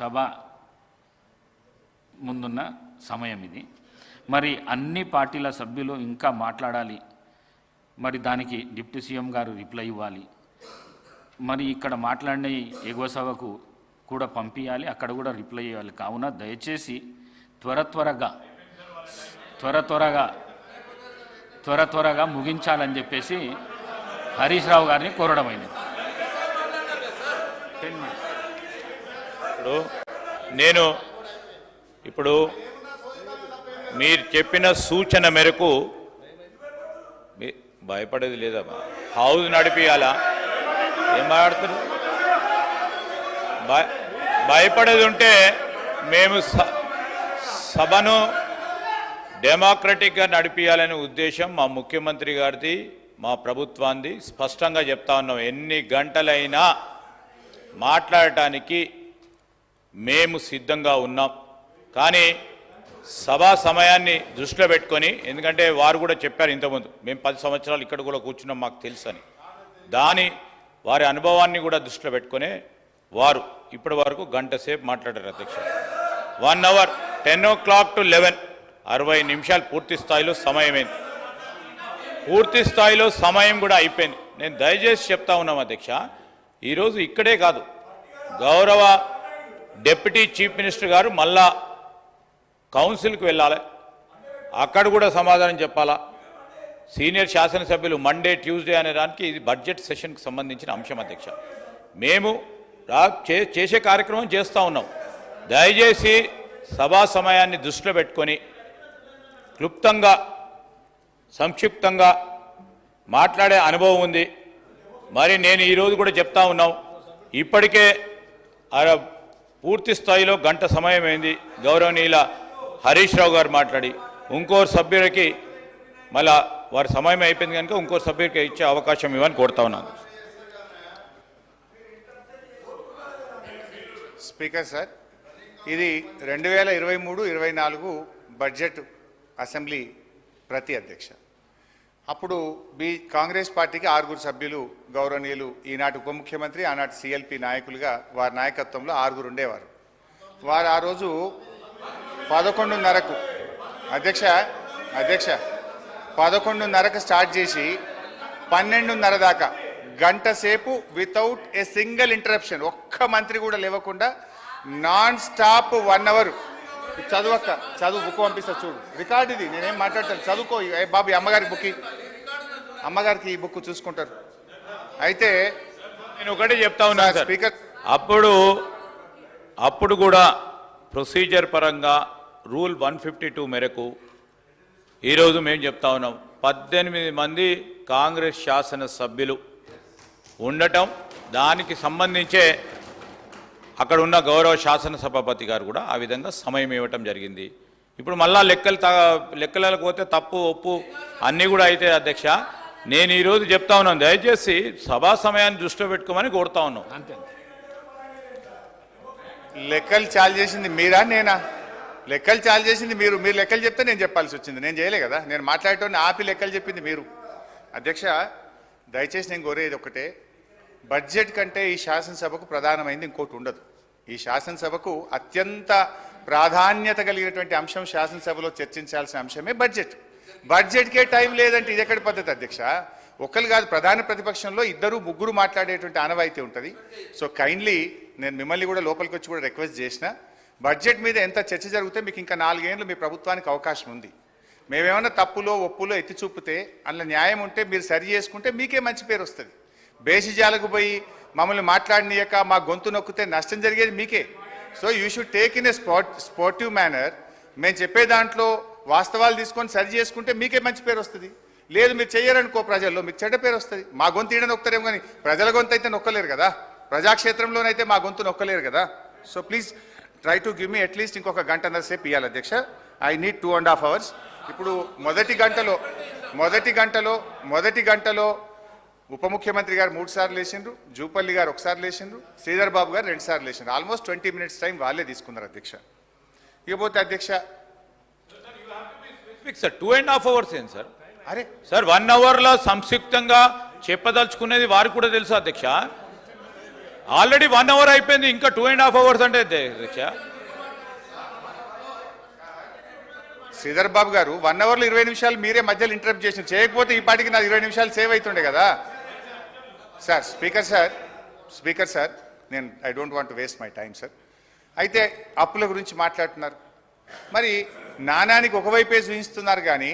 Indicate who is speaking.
Speaker 1: సభ ముందున్న సమయం ఇది. మరి అన్ని పార్టీల సభ్యులు ఇంకా మాట్లాడాలి. మరి దానికి డిప్యూటీ సీఎం గారు రిప్లై ఇవ్వాలి. మరి ఇక్కడ మాట్లాడిన ఎగువ సభకు కూడా పంపించాలి, అక్కడ కూడా రిప్లై ఇవ్వాలి. కావున దయచేసి త్వరగా ముగించాలని చెప్పేసి హరీష్ రావు గారిని కోరడమైనది.
Speaker 2: ఇప్పుడు మీరు చెప్పిన సూచన మేరకు భయపడేది లేదమ్మా. హౌస్ నడిపియాలా? ఏం మాట్లాడుతున్నారు? భయపడేది ఉంటే మేము సభను డెమోక్రటిక్గా నడిపియాలనే ఉద్దేశం మా ముఖ్యమంత్రి గారిది, మా ప్రభుత్వాన్ని స్పష్టంగా చెప్తా ఉన్నాం. ఎన్ని గంటలైనా మాట్లాడటానికి మేము సిద్ధంగా ఉన్నాం. కానీ సభా సమయాన్ని దృష్టిలో పెట్టుకొని, ఎందుకంటే వారు కూడా చెప్పారు ఇంతకుముందు, మేము 10 సంవత్సరాలు ఇక్కడ కూడా కూర్చున్నాం మాకు తెలుసని, వారి అనుభవాన్ని కూడా దృష్టిలో పెట్టుకొని వారు ఇప్పటి వరకు గంట సేపు మాట్లాడారు అధ్యక్ష. 1 అవర్ 10 o'clock to 11, 60 నిమిషాలు పూర్తి స్థాయిలో సమయమైంది. పూర్తి స్థాయిలో సమయం కూడా అయిపోయింది. నేను దయచేసి చెప్తా ఉన్నాం అధ్యక్ష, ఈరోజు ఇక్కడే కాదు, గౌరవ డిప్యూటీ చీఫ్ మినిస్టర్ గారు మళ్ళా కౌన్సిల్కి వెళ్ళాలి, అక్కడ కూడా సమాధానం చెప్పాలా. సీనియర్ శాసనసభ్యులు మండే ట్యూస్డే అనే దానికి ఇది బడ్జెట్ సెషన్కి సంబంధించిన అంశం అధ్యక్ష. మేము చేసే కార్యక్రమం చేస్తూ ఉన్నాం. దయచేసి సభా సమయాన్ని దృష్టిలో పెట్టుకొని క్లుప్తంగా సంక్షిప్తంగా మాట్లాడే అనుభవం ఉంది. మరి నేను ఈరోజు కూడా చెప్తా ఉన్నాం, ఇప్పటికే పూర్తి స్థాయిలో గంట సమయం అయింది. గౌరవనీయుల హరీష్ రావు గారు మాట్లాడి ఇంకోరు సభ్యులకి మళ్ళా వారి సమయం అయిపోయింది కనుక ఇంకోరు సభ్యులకి ఇచ్చే అవకాశం ఇవ్వని కోరుతా ఉన్నాను.
Speaker 3: స్పీకర్ సార్, ఇది 2023-24 బడ్జెట్ అసెంబ్లీ ప్రతి అధ్యక్ష. అప్పుడు కాంగ్రెస్ పార్టీకి 6 సభ్యులు, గౌరవనీయులు ఈనాటి ఉప ముఖ్యమంత్రి, ఆనాటి సిఎల్పి నాయకులుగా వారి నాయకత్వంలో 6 ఉండేవారు. వారు ఆ రోజు 11:30కు అధ్యక్ష 11:30కు స్టార్ట్ చేసి 12:30 దాకా గంట సేపు వితౌట్ ఏ సింగిల్ ఇంటరప్షన్, ఒక్క మంత్రి కూడా లేవకుండా నాన్ స్టాప్ 1 అవర్. చదువు బుక్ పంపిస్తా చూడు, రికార్డు ఇది, నేనేం మాట్లాడతాను, చదువుకో బాబు. అమ్మగారికి ఈ బుక్ చూసుకుంటారు. అయితే
Speaker 2: నేను ఒకటే చెప్తా ఉన్నాను
Speaker 3: స్పీకర్,
Speaker 2: అప్పుడు కూడా ప్రొసీజర్ పరంగా రూల్ 152 మేరకు ఈరోజు మేము చెప్తా ఉన్నాం, 18 మంది కాంగ్రెస్ శాసనసభ్యులు ఉండటం, దానికి సంబంధించే అక్కడ ఉన్న గౌరవ శాసనసభాపతి గారు కూడా ఆ విధంగా సమయం ఇవ్వటం జరిగింది. ఇప్పుడు మళ్ళా లెక్కలకు పోతే తప్పు ఒప్పు అన్నీ కూడా అయితే అధ్యక్ష, నేను ఈరోజు చెప్తా ఉన్నాను, దయచేసి సభా సమయాన్ని దృష్టిలో పెట్టుకోమని కోరుతా ఉన్నాం.
Speaker 1: అంతే.
Speaker 3: లెక్కలు చాలు చేసింది మీరా నేనా? లెక్కలు చాలు చేసింది మీరు లెక్కలు చెప్తే నేను చెప్పాల్సి వచ్చింది, నేను చేయలే కదా. నేను మాట్లాడటం ఆపి లెక్కలు చెప్పింది మీరు. అధ్యక్ష, దయచేసి నేను కోరేది ఒకటే, బడ్జెట్ కంటే ఈ శాసనసభకు ప్రధానమైంది ఇంకోటి ఉండదు. ఈ శాసనసభకు అత్యంత ప్రాధాన్యత కలిగినటువంటి అంశం, శాసనసభలో చర్చించాల్సిన అంశమే బడ్జెట్. బడ్జెట్కే టైం లేదంటే ఇది ఎక్కడి పద్ధతి అధ్యక్ష? ఒకరు కాదు, ప్రధాన ప్రతిపక్షంలో 2-3 మాట్లాడేటువంటి ఆనవాయితీ ఉంటుంది. సో కైండ్లీ నేను మిమ్మల్ని కూడా లోపలికి వచ్చి కూడా రిక్వెస్ట్ చేసిన, బడ్జెట్ మీద ఎంత చర్చ జరిగితే మీకు ఇంకా 4 ఏళ్ళు మీ ప్రభుత్వానికి అవకాశం ఉంది. మేమేమన్నా తప్పులో ఒప్పులో ఎత్తి చూపితే అందులో న్యాయం ఉంటే మీరు సరి చేసుకుంటే మీకే మంచి పేరు వస్తుంది. బేసిజాలకు పోయి మమ్మల్ని మాట్లాడనీయక మా గొంతు నొక్కితే నష్టం జరిగేది మీకే. So you should take in a sportive manner. మేము చెప్పే దాంట్లో వాస్తవాలు తీసుకొని సరి చేసుకుంటే మీకే మంచి పేరు వస్తుంది. లేదు మీరు చెయ్యరనుకో, ప్రజల్లో మీకు చెడ్డ పేరు వస్తుంది. మా గొంతు ఈడ నొక్కుతారేమో కానీ ప్రజల గొంతు అయితే నొక్కలేరు కదా, ప్రజాక్షేత్రంలోనైతే మా గొంతు నొక్కలేరు కదా. So please try to give me at least ఇంకొక 1.5 గంటల సేపు ఇవ్వాలి అధ్యక్ష. I need 2.5 hours. ఇప్పుడు మొదటి గంటలో ఉప ముఖ్యమంత్రి గారు 3 సార్లు లేచిండ్రు, జూపల్లి గారు 1 సారి లేచిండ్రు, శ్రీధర్ బాబు గారు 2 సార్లు లేచిండ్రు. ఆల్మోస్ట్ 20 minutes టైం వాళ్ళే తీసుకున్నారు అధ్యక్ష. ఇకపోతే అధ్యక్ష
Speaker 2: 2.5 hours ఏంటి సార్?
Speaker 3: అరే
Speaker 2: సార్ 1 అవర్లో సంక్షిప్తంగా చెప్పదలుచుకునేది వారికి కూడా తెలుసు అధ్యక్ష. ఆల్రెడీ 1 అవర్ అయిపోయింది, ఇంకా 2.5 అవర్స్ అంటే అధ్యక్ష.
Speaker 3: శ్రీధర్ బాబు గారు 1 అవర్లో 20 నిమిషాలు మీరే మధ్యలో ఇంటరప్ట్ చేసి చేయకపోతే ఈ పాటికి నాకు 20 నిమిషాలు సేవ్ అవుతుండే కదా సార్. స్పీకర్ సార్ నేను I don't want waste my time sir. అయితే అప్పుల గురించి మాట్లాడుతున్నారు, మరి నాణానికి ఒకవైపే చూపిస్తున్నారు కానీ